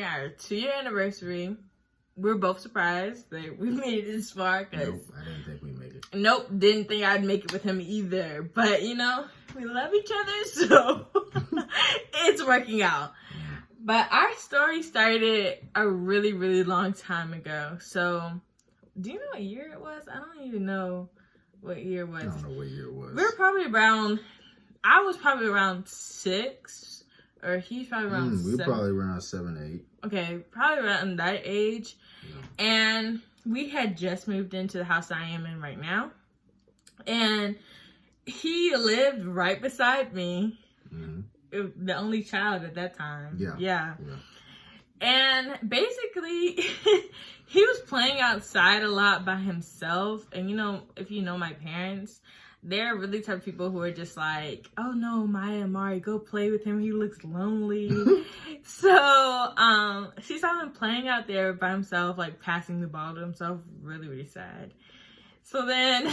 our 2-year anniversary. We were both surprised that we made it this far. Cause nope, I didn't think we made it. Nope, didn't think I'd make it with him either. But, you know, we love each other, so it's working out. But our story started a really, really long time ago. So, do you know what year it was? I don't even know what year it was. I don't know what year it was. We were probably around, I was probably around 6, or he's probably around 7. We were probably around 7, 8. Okay, probably around that age. Yeah. And we had just moved into the house I am in right now. And he lived right beside me. The only child at that time. Yeah. And basically, he was playing outside a lot by himself. And, you know, if you know my parents, they're really type of people who are just like, oh no, Maya, Mari, go play with him. He looks lonely. So, she saw him playing out there by himself, like passing the ball to himself. Really, really sad. So then...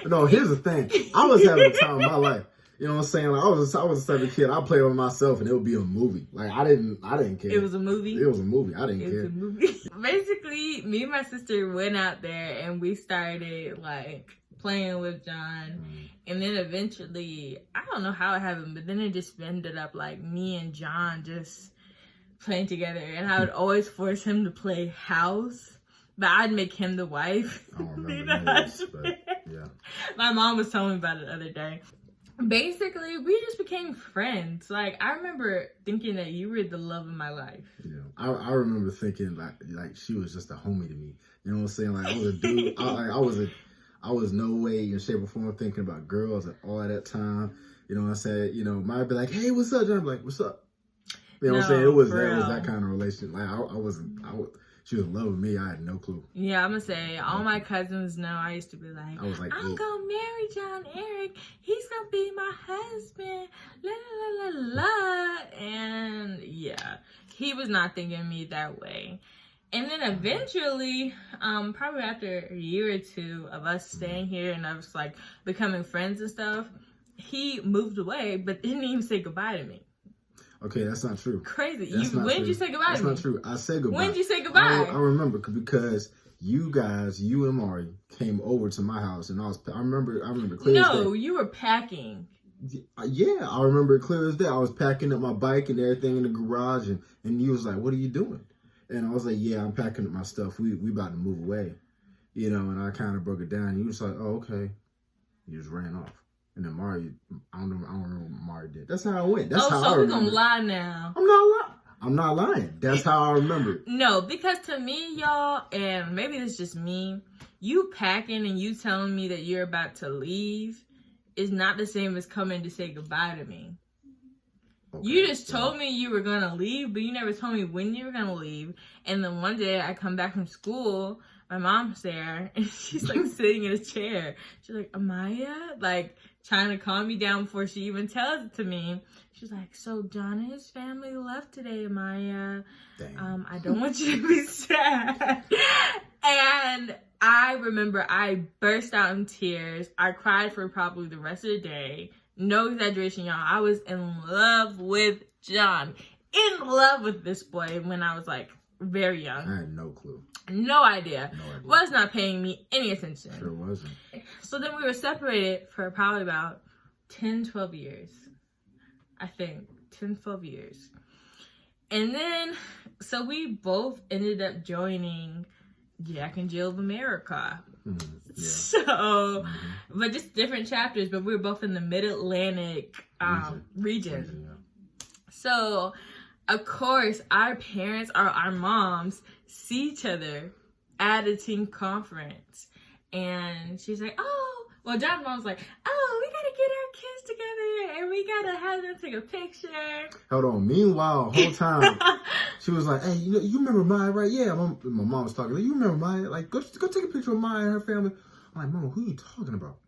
No, here's the thing. I was having the time of my life. You know what I'm saying? Like, I was the type of kid. I played with myself, and it would be a movie. Like I didn't care. It was a movie. It was a movie. I didn't care. It was a movie. Basically, me and my sister went out there, and we started like playing with John, and then eventually, I don't know how it happened, but then it just ended up like me and John just playing together, and I would always force him to play house, but I'd make him the wife. I don't remember names, but yeah. My mom was telling me about it the other day. Basically, we just became friends. Like, I remember thinking that you were the love of my life. Yeah, I remember thinking like she was just a homie to me. You know what I'm saying? Like I was a dude. I was no way in shape or form thinking about girls at all at that time. You know what I'm saying? You know, might be like, hey, what's up, John? I'd be like, what's up? You know what I'm saying? It was that kind of relation. Like she was loving me. I had no clue. Yeah, I'm gonna say all my cousins know. I used to be like, I'm gonna marry John Eric. He's gonna be my husband. La la la la la. And yeah, he was not thinking me that way. And then eventually, probably after a year or two of us staying here and us like becoming friends and stuff, he moved away, but didn't even say goodbye to me. Okay, that's not true. Crazy. When did you say goodbye to me? That's not true. I said goodbye. When did you say goodbye? I remember because you and Mari came over to my house, and I remember clear as day. No, you were packing. Yeah, I remember it clear as day. I was packing up my bike and everything in the garage, and you was like, "What are you doing?" And I was like, "Yeah, I'm packing up my stuff. We about to move away," you know. And I kind of broke it down. And you was like, "Oh, okay." You just ran off. And then Mari, I don't remember what Mari did. That's how it went. That's how I remember. So we're gonna lie now. I'm not lying. That's how I remember. No, because to me, y'all, and maybe it's just me, you packing and you telling me that you're about to leave is not the same as coming to say goodbye to me. Okay, you just told me you were gonna leave, but you never told me when you were gonna leave. And then one day I come back from school, my mom's there, and she's like sitting in a chair. She's like, Amaya, like trying to calm me down before she even tells it to me. She's like, so John and his family left today, Amaya. I don't want you to be sad. And I remember I burst out in tears. I cried for probably the rest of the day. No exaggeration, y'all. I was in love with John. In love with this boy when I was like very young. I had no clue. No idea. Was not paying me any attention. Sure wasn't. So then we were separated for probably about 10, 12 years. I think 10, 12 years. And then, so we both ended up joining Jack and Jill of America. Yeah. So, but just different chapters, but we were both in the Mid-Atlantic region. Yeah. So, of course, our parents or our moms see each other at a team conference. And she's like, John's mom's like, we gotta get our kids together and we gotta have them take a picture. Hold on. Meanwhile, whole time, she was like, hey, you remember Maya, right? Yeah, my mom was talking. Like, you remember Maya? Like, go take a picture of Maya and her family. I'm like, Mama, who are you talking about?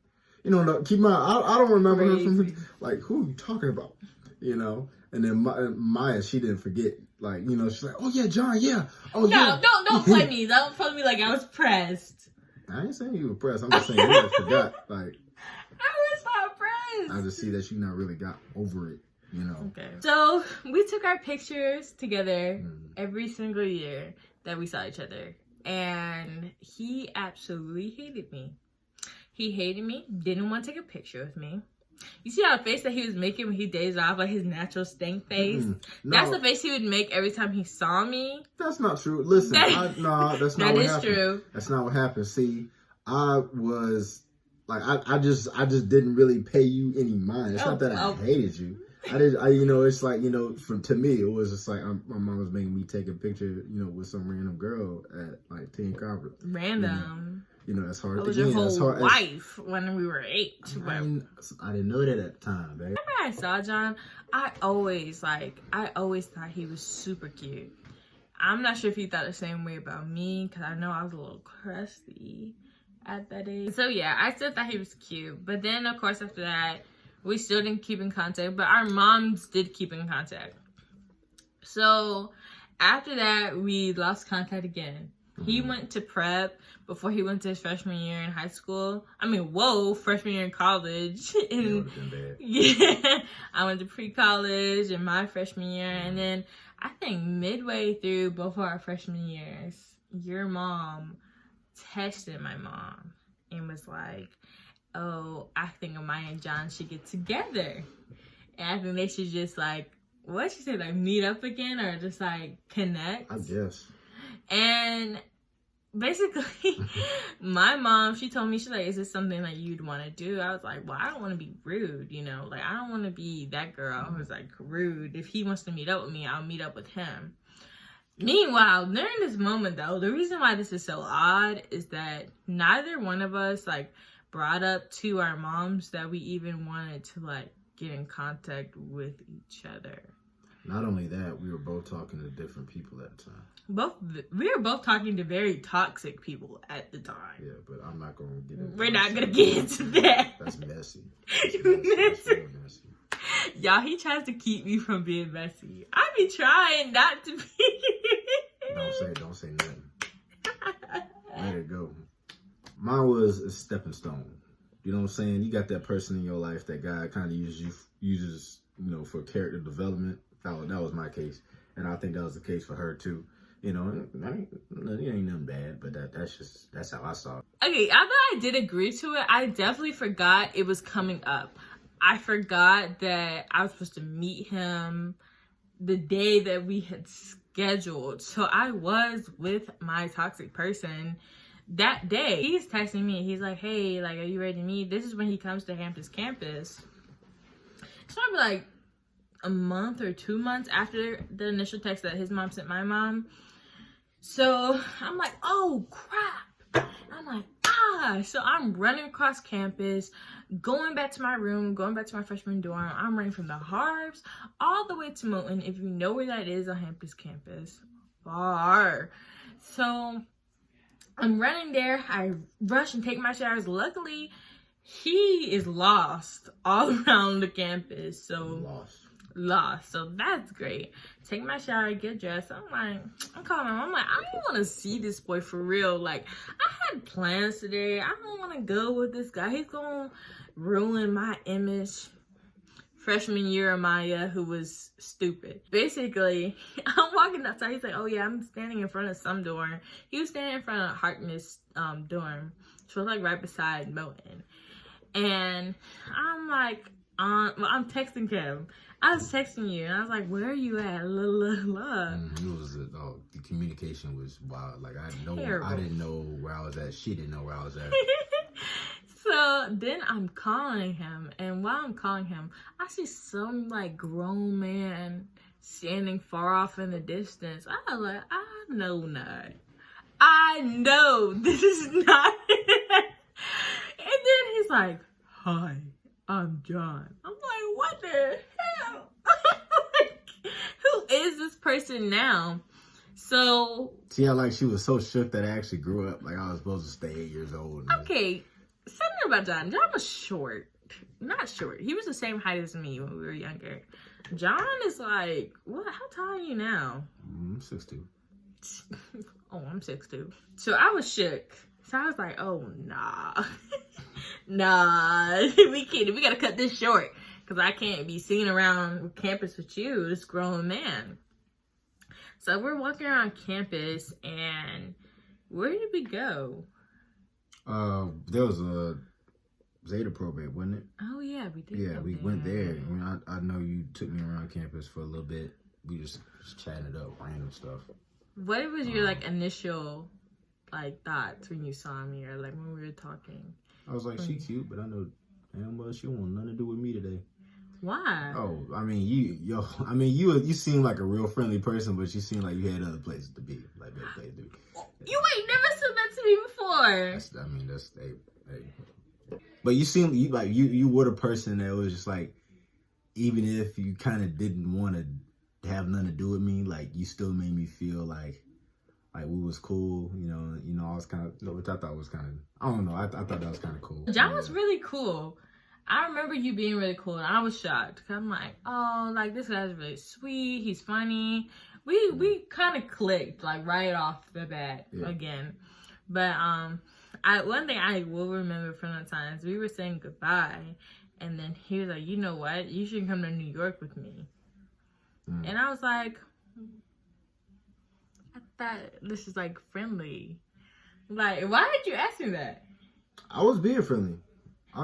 You know, keep in mind, I don't remember her from, like, who are you talking about? You know? And then Maya, she didn't forget. Like, you know, she's like, oh, yeah, John, yeah. Oh, yeah. No, don't play me. Don't play me like I was pressed. I ain't saying you were pressed. I'm just saying you never forgot. Like, I was not pressed. I just see that you not really got over it. You know. Okay. So we took our pictures together every single year that we saw each other. And he absolutely hated me. He hated me, didn't want to take a picture with me. You see how the face that he was making when he dazed off, like his natural stank face? No, that's the face he would make every time he saw me. That's not true. Listen, that's not what happened. That is true. That's not what happened. See, I was like, I just didn't really pay you any mind. It's not that I hated you. It's like, to me, it was just like my mom was making me take a picture, with some random girl at like teen conference. Random. That's hard. It was your whole wife when we were 8. I didn't know that at the time, babe. Whenever I saw John, I always thought he was super cute. I'm not sure if he thought the same way about me, because I know I was a little crusty at that age. So yeah, I still thought he was cute. But then, of course, after that, we still didn't keep in contact, but our moms did keep in contact. So after that, we lost contact again. He went to prep before he went to his freshman year in high school. Freshman year in college. And yeah, I went to pre-college in my freshman year. And then I think midway through both of our freshman years, your mom texted my mom and was like, oh, I think Amaya and John should get together. And I think they should just what'd she say, meet up again or just connect? I guess. And basically, my mom, she told me, she's like, is this something that you'd want to do? I was like, well, I don't want to be rude, I don't want to be that girl who's rude. If he wants to meet up with me, I'll meet up with him. Meanwhile, during this moment though, the reason why this is so odd is that neither one of us brought up to our moms that we even wanted to get in contact with each other. Not only that, we were both talking to different people at the time. We were both talking to very toxic people at the time. Yeah, but I'm not going to get into We're not going to get into that. That's messy. That's messy. Y'all, he tries to keep me from being messy. I be trying not to be. Don't say nothing. Let it go. Mine was a stepping stone. You know what I'm saying? You got that person in your life that God kind of uses, for character development. That was my case. And I think that was the case for her too. It ain't nothing bad, but that's how I saw it. Okay, although I did agree to it, I definitely forgot it was coming up. I forgot that I was supposed to meet him the day that we had scheduled. So I was with my toxic person that day. He's texting me. He's like, hey, are you ready to meet? This is when he comes to Hampton's campus. So I'd be a month or 2 months after the initial text that his mom sent my mom. So I'm like, oh crap. I'm like, so I'm running across campus, going back to my room, going back to my freshman dorm. I'm running from the Harbs all the way to Moulton, if you know where that is on Hampton's campus. Far. So I'm running there. I rush and take my showers. Luckily, he is lost all around the campus. So lost. So that's great. Take my shower, get dressed. I'm calling him. I'm like, I don't want to see this boy for real. I had plans today. I don't want to go with this guy. He's going to ruin my image. Freshman year Amaya, who was stupid. Basically, I'm walking outside. He's like, oh yeah, I'm standing in front of some dorm. He was standing in front of Harkness dorm. So it was right beside Moulton. And I'm I'm texting him. I was texting you, and I was like, where are you at? It was the communication was wild. I didn't know where I was at. She didn't know where I was at. So then I'm calling him, and while I'm calling him, I see some grown man standing far off in the distance. I was like, I know not. I know this is not it. And then he's like, hi, I'm John. I'm like, what the hell? Who is this person now? So see how she was so shook that I actually grew up. I was supposed to stay 8 years old. Okay, something about John. John was short. Not short. He was the same height as me when we were younger. John is what? How tall are you now? I'm 6'2". Oh, I'm 6'2". So I was shook. So I was like, oh, nah. Nah, we kidding. We gotta cut this short. because I can't be seen around campus with you, this grown man. So we're walking around campus, and where did we go? There was a Zeta program, wasn't it? Oh yeah, we did. Yeah, we went there. I mean, I know you took me around campus for a little bit. We just chatting it up, random stuff. What was your like initial like thoughts when you saw me, or like when we were talking? I was like, she cute, but I know damn well she want nothing to do with me today. Why? Oh, I mean, you seem like a real friendly person, but you seem like you had other places to be, like better places to be. You ain't never said that to me before. That's hey. But you were the person that was just like, even if you kind of didn't want to have nothing to do with me, like you still made me feel like we was cool, you know. I was kind of, which I thought was kind of, I don't know, I thought that was kind of cool. John was really cool. I remember you being really cool, and I was shocked. Cause I'm like, oh, like this guy's really sweet. He's funny. We kind of clicked like right off the bat again. But one thing I will remember from the times we were saying goodbye, and then he was like, you know what? You should come to New York with me. And I was like, I thought this is like friendly. Like, why did you ask me that? I was being friendly.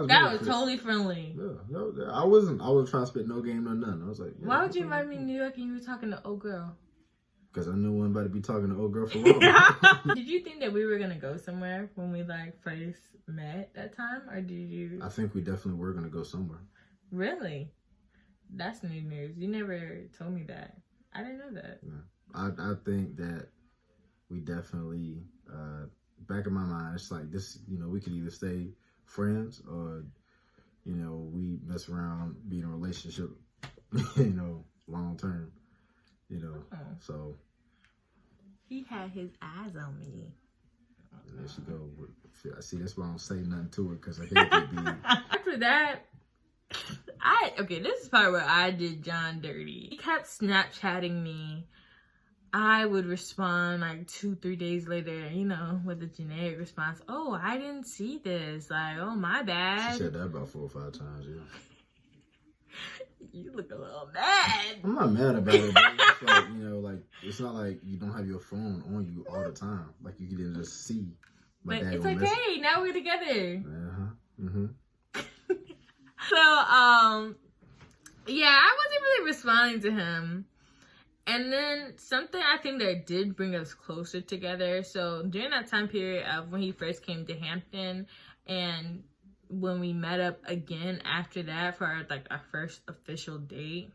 That was totally friendly. Yeah, I wasn't trying to spit no game or nothing. I was like, yeah, why would you invite me to New York and you were talking to old girl? Because I knew one about to be talking to old girl for long. Did you think that we were gonna go somewhere when we like first met that time, or did you? I think we definitely were gonna go somewhere. Really? That's new news. You never told me that. I didn't know that. Yeah. I think that we definitely, back in my mind, it's like this, we could either stay friends or, we mess around, be in a relationship, long term, so. He had his eyes on me. And there she go. I see, that's why I don't say nothing to it, because I hate to be. After that, this is part where I did John dirty. He kept Snapchatting me. I would respond like 2-3 days later, with a generic response. Oh, I didn't see this. Like, oh, my bad. She said that about 4 or 5 times, yeah. You look a little mad. I'm not mad about it, but it's like, it's not like you don't have your phone on you all the time. Like, you can just see. But it's okay. Message. Now we're together. Uh-huh. Mm-hmm. So, yeah, I wasn't really responding to him. And then something I think that did bring us closer together. So during that time period of when he first came to Hampton, and when we met up again after that for our first official date,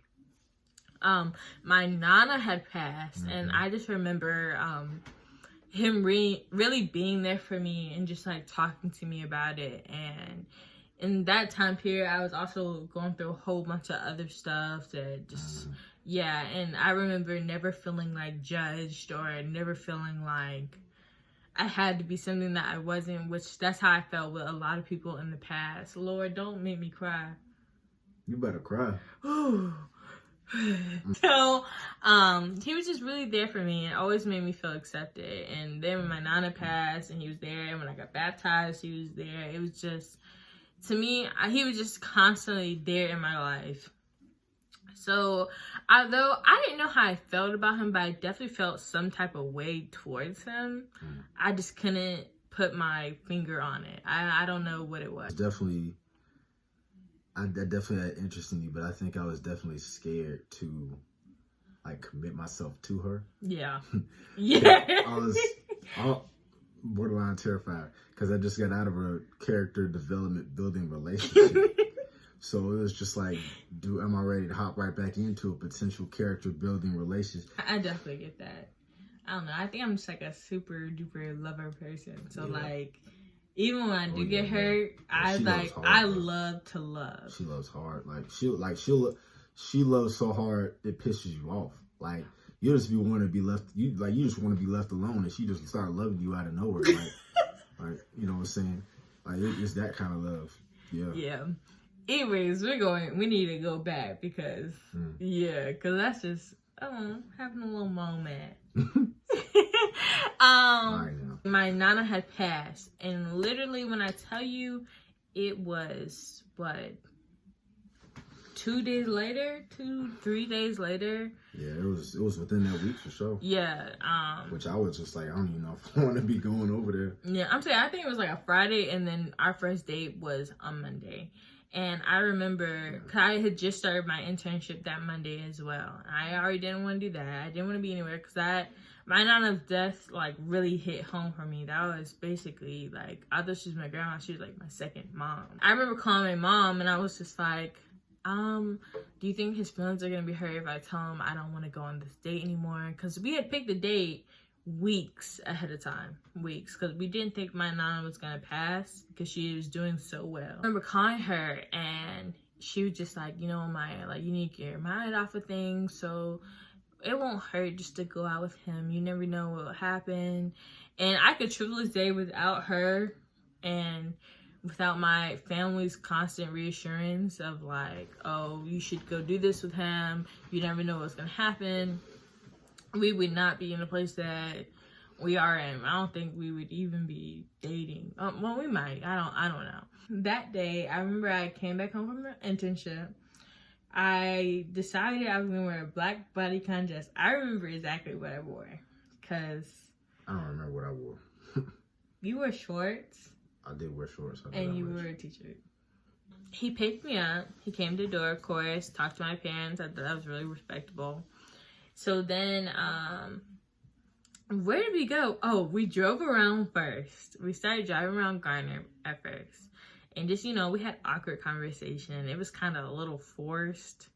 my Nana had passed. Mm-hmm. And I just remember him really being there for me and just like talking to me about it. And in that time period, I was also going through a whole bunch of other stuff that just, yeah. And I remember never feeling like judged or never feeling like I had to be something that I wasn't, which that's how I felt with a lot of people in the past. Lord, don't make me cry. You better cry. So, he was just really there for me and always made me feel accepted. And then when my Nana passed and he was there, and when I got baptized, he was there. It was just, to me, he was just constantly there in my life. So, although I didn't know how I felt about him, but I definitely felt some type of way towards him. I just couldn't put my finger on it. I don't know what it was. I definitely had interest in you, but I think I was definitely scared to, like, commit myself to her. Yeah. Yeah. I was borderline terrified because I just got out of a character development building relationship. So it was just like, am I ready to hop right back into a potential character building relationship? I definitely get that. I don't know. I think I'm just like a super duper lover person. So like, even when I do get hurt, I love to love. She loves hard. She loves so hard it pisses you off. Like, you just want to be left. You just want to be left alone, and she just start loving you out of nowhere. Like, you know what I'm saying? Like, it's that kind of love. Yeah. Yeah. Anyways, we need to go back because that's just having a little moment. My Nana had passed, and literally when I tell you, it was what, 2 days later, 3 days later. Yeah, it was within that week for sure. Yeah. Which I was just like, I don't even know if I want to be going over there. Yeah, I'm saying I think it was like a Friday, and then our first date was on Monday. And I remember, cause I had just started my internship that Monday as well. I already didn't want to do that. I didn't want to be anywhere because my nana's death like really hit home for me. That was basically like, I thought she was my grandma. She was like my second mom. I remember calling my mom, and I was just like, do you think his feelings are gonna be hurt if I tell him I don't want to go on this date anymore? Because we had picked the date weeks ahead of time, because we didn't think my nana was gonna pass because she was doing so well. I remember calling her, and she was just like, you know, Maya, like, you need to get your mind off of things, so it won't hurt just to go out with him. You never know what will happen. And I could truly say, without her and without my family's constant reassurance of like, oh, you should go do this with him, you never know what's gonna happen, we would not be in the place that we are in. I don't think we would even be dating. Well, we might. I don't know. That day, I remember I came back home from an internship. I decided I was gonna wear a black bodycon dress. I remember exactly what I wore, because I don't remember what I wore. You wore shorts. I did wear shorts. And you wore a t-shirt. He picked me up. He came to the door, of course, talked to my parents. I thought that was really respectable. So then, where did we go? Oh, we drove around first. We started driving around Garner at first. And just, you know, we had awkward conversation. It was kind of a little forced.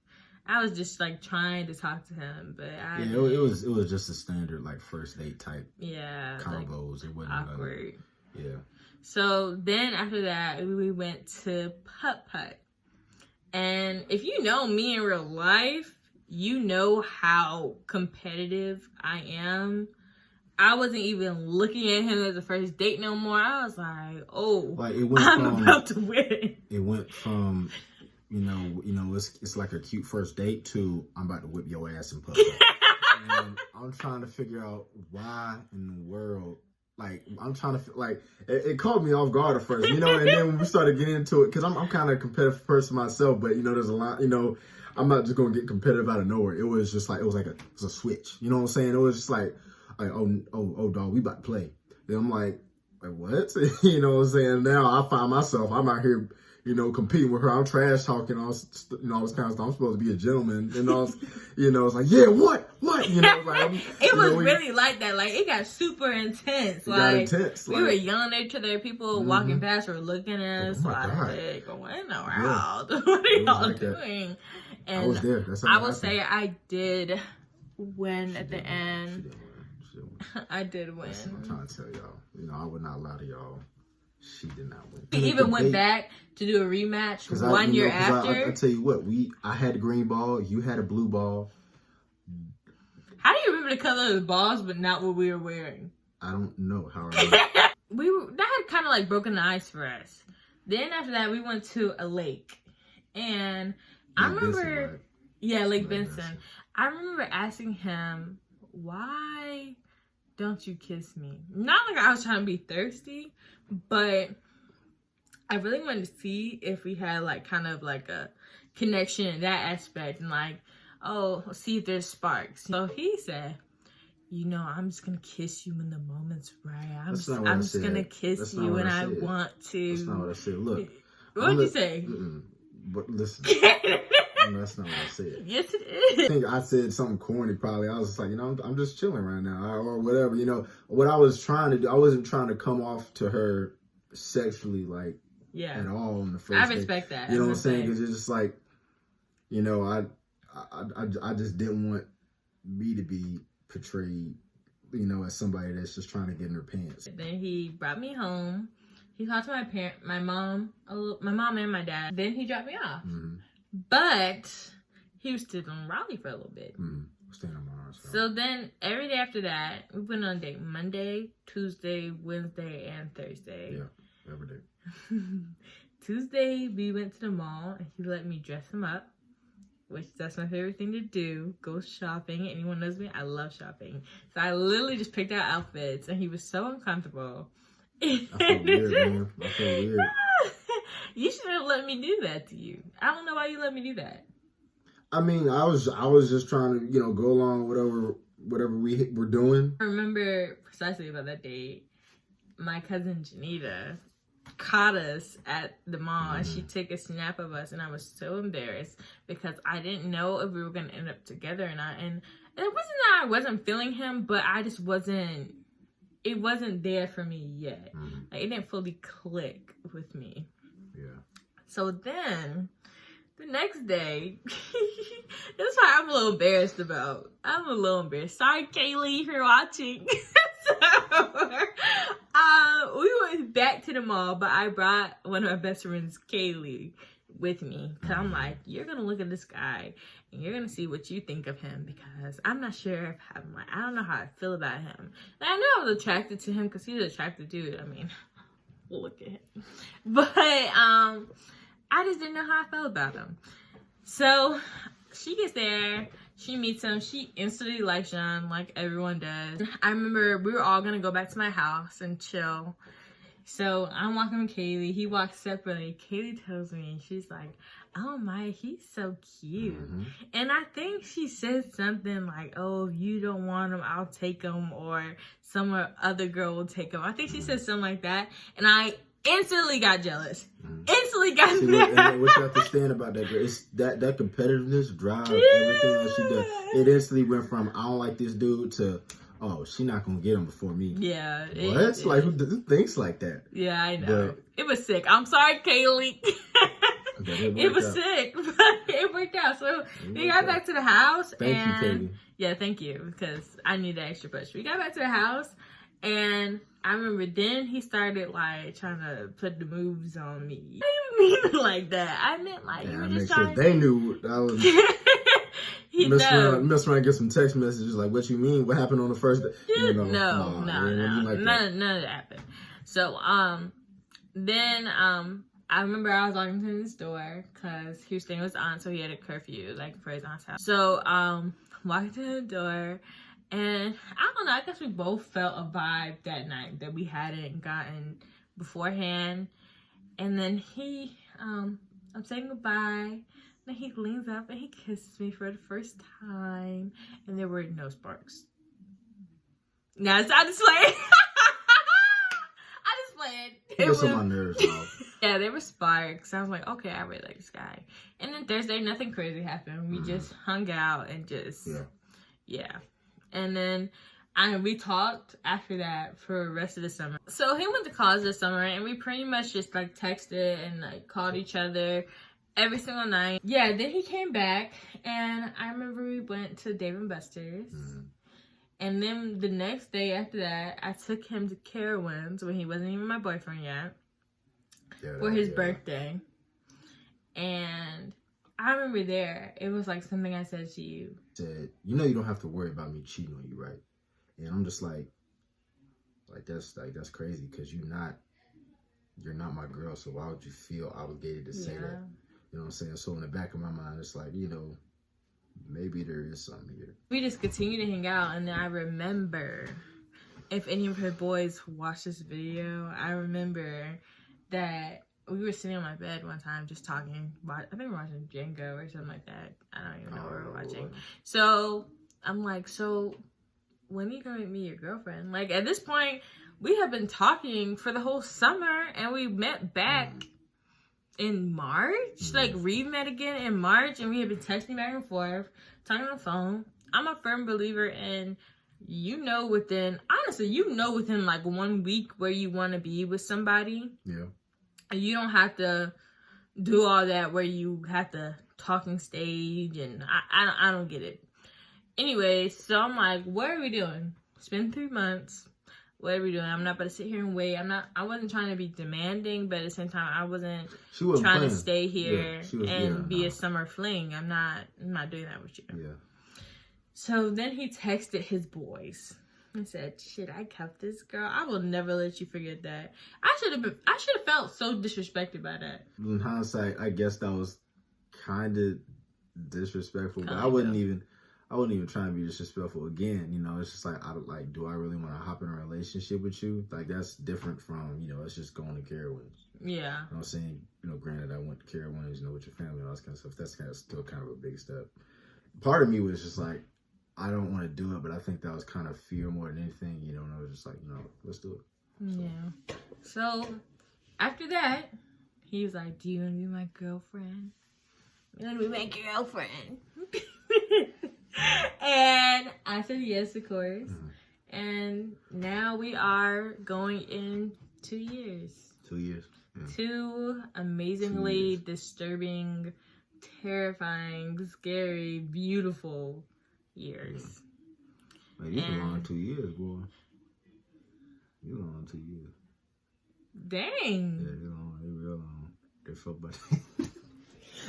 I was just like trying to talk to him, but it was just a standard like first date type. Yeah, combos. Like, it wasn't awkward. Yeah. So then after that, we went to Putt Putt. And if you know me in real life, you know how competitive I am. I wasn't even looking at him as a first date no more. I was like, oh, like I'm about to win. It went from, you know, it's like a cute first date to I'm about to whip your ass in Putt Putt. And I'm trying to figure out why in the world. Like, I'm trying to, like, it caught me off guard at first, you know, and then when we started getting into it, because I'm kind of a competitive person myself, but, you know, there's a lot, you know, I'm not just going to get competitive out of nowhere. It was just like, it was a switch, you know what I'm saying? It was just like oh, dog, we about to play. Then I'm like, what? You know what I'm saying? Now I find myself, I'm out here, you know, competing with her. I'm trash talking, all this kind of stuff. I'm supposed to be a gentleman, and all, you know, it's like, yeah, what? You know, like it was really like that. Like, it got super intense. Like, we were yelling at each other. People walking past were looking at us like, what in the world? What are y'all like doing? And I was there. I will say I did win at the end. I did win. Listen, I'm trying to tell y'all. You know, I would not lie to y'all. She did not win. He even went back to do a rematch 1 year after. I tell you what, I had a green ball, you had a blue ball. How do you remember the color of the balls, but not what we were wearing? I don't know how. That had kind of like broken the ice for us. Then after that, we went to a lake, and I remember, Lake Benson. I remember asking him, "Why don't you kiss me?" Not like I was trying to be thirsty, but I really wanted to see if we had like kind of like a connection in that aspect, and like, oh, see if there's sparks. So he said, you know, I'm just gonna kiss you when the moment's right. I'm just gonna kiss you when I want to. That's not what I said. Look, what'd you say? But listen. No, that's not what I said. Yes, it is. I think I said something corny probably. I was just like, you know, I'm just chilling right now or whatever. You know, what I was trying to do, I wasn't trying to come off to her sexually, like, at all in the first I respect that. You know what I'm saying? Because it's just like, you know, I just didn't want me to be portrayed, you know, as somebody that's just trying to get in her pants. Then he brought me home. He talked to my mom and my dad. Then he dropped me off. Mm-hmm. But he was still in Raleigh for a little bit. Staying on my arms. So then every day after that, we went on a date. Monday, Tuesday, Wednesday, and Thursday. Yeah, every day. Tuesday, we went to the mall, and he let me dress him up, which that's my favorite thing to do. Go shopping. Anyone knows me, I love shopping. So I literally just picked out outfits, and he was so uncomfortable. I feel weird, man. I feel weird. You should have let me do that to you. I don't know why you let me do that. I mean, I was just trying to, go along with whatever we were doing. I remember precisely about that date. My cousin Janita caught us at the mall and she took a snap of us, and I was so embarrassed because I didn't know if we were going to end up together or not. And it wasn't that I wasn't feeling him, but I just wasn't, it wasn't there for me yet. Like, it didn't fully click with me. Yeah. So then the next day, that's why I'm a little embarrassed about. I'm a little embarrassed. Sorry, Kaylee, if you're watching. We went back to the mall, but I brought one of my best friends, Kaylee, with me. Because I'm like, you're going to look at this guy and you're going to see what you think of him, because I'm not sure if I don't know how I feel about him. And I know I was attracted to him because he's an attractive dude. I mean, look at him. But I just didn't know how I felt about him. So she gets there. She meets him. She instantly likes him, like everyone does. I remember we were all going to go back to my house and chill. So I'm walking with Kaylee. He walks separately. Kaylee tells me, she's like, oh my, he's so cute. And I think she said something like, oh, if you don't want him, I'll take him, or some other girl will take him. I think she said something like that. And I instantly got jealous. Instantly got mad. What you have to stand about that girl, it's that competitiveness drives everything that she does. It instantly went from, I don't like this dude, to, oh, she not gonna get him before me. Yeah. What? Like, who thinks like that? Yeah, I know. But it was sick. I'm sorry, Kaylee. It was sick, but it worked out. So we got back to the house. Thank you, Kaylee. Yeah, thank you, because I need that extra push. We got back to the house, and I remember then he started like trying to put the moves on me. I didn't mean it like that. I meant like, you were just trying to... They knew I was... He mess around and get some text messages like, what you mean? What happened on the first day? No, none of that happened. So, then, I remember I was walking to the store because he was staying with his aunt, so he had a curfew, like, for his aunt's house. So, walking to the door, and I don't know, I guess we both felt a vibe that night that we hadn't gotten beforehand. And then I'm saying goodbye. And he leans up and he kisses me for the first time, and there were no sparks. Now I just played. I just played. It was on my nerves, yeah, there were sparks. I was like, okay, I really like this guy. And then Thursday, nothing crazy happened. We just hung out and just yeah. And then we talked after that for the rest of the summer. So he went to college this summer, and we pretty much just like texted and like called each other every single night. Yeah, then he came back, and I remember we went to Dave & Buster's. And then the next day after that, I took him to Carowinds when he wasn't even my boyfriend yet for his birthday. And I remember there, it was like something I said to you. Said, you know you don't have to worry about me cheating on you, right? And I'm just like that's crazy, because you're not my girl, so why would you feel obligated to say that? You know what I'm saying? So in the back of my mind, it's like, maybe there is something here. We just continue to hang out, and then I remember, if any of her boys watch this video, I remember that we were sitting on my bed one time just talking. I think we were watching Django or something like that. I don't even know what we were watching. So I'm like, so when are you gonna make me your girlfriend? Like, at this point, we have been talking for the whole summer, and we met back in March, like re-met again in March, and we have been texting back and forth, talking on the phone. I'm a firm believer in, within like 1 week where you want to be with somebody. Yeah. You don't have to do all that where you have to talking stage, and I don't get it. Anyway, so I'm like, what are we doing? It's been 3 months. What are we doing? I'm not about to sit here and wait. I wasn't trying to be demanding, but at the same time, I wasn't trying to stay here and be a summer fling. I'm not doing that with you. Yeah. So then he texted his boys and said, shit, I kept this girl. I will never let you forget that. I should have felt so disrespected by that. In hindsight, I guess that was kind of disrespectful, but I wouldn't even I wasn't even trying to be disrespectful again. You know, it's just like, do I really want to hop in a relationship with you? Like, that's different from, you know, it's just going to Carowinds. Yeah. You know what I'm saying? You know, granted, I went to Carowinds, you know, with your family and all that kind of stuff. That's still kind of a big step. Part of me was just like, I don't want to do it, but I think that was kind of fear more than anything, you know, and I was just like, no, let's do it. Yeah. So, after that, he was like, do you want to be my girlfriend? You want to be my girlfriend? And I said yes, of course. Mm-hmm. And now we are going in 2 years. 2 years. Yeah. 2 amazingly disturbing, terrifying, scary, beautiful years. Man, you've been on 2 years, boy. You've been on 2 years. Dang. Yeah, they're long. They're real long. They're so much.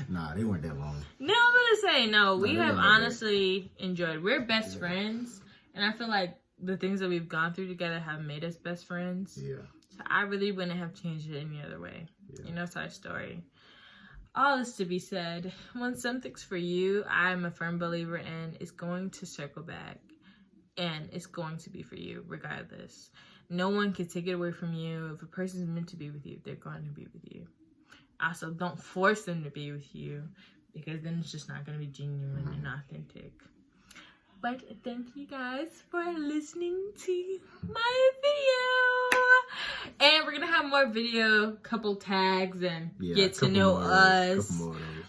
Nah, they weren't that long. No, I'm gonna say no. We have honestly enjoyed. We're best friends, and I feel like the things that we've gone through together have made us best friends. Yeah. So I really wouldn't have changed it any other way. Yeah. You know, side story. All this to be said, when something's for you, I'm a firm believer in it's going to circle back, and it's going to be for you regardless. No one can take it away from you. If a person's meant to be with you, they're going to be with you. Also, don't force them to be with you, because then it's just not going to be genuine and authentic. But thank you guys for listening to my video. And we're going to have more video, couple tags, and get to know us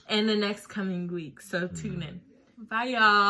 in the next coming weeks. So tune in. Bye, y'all.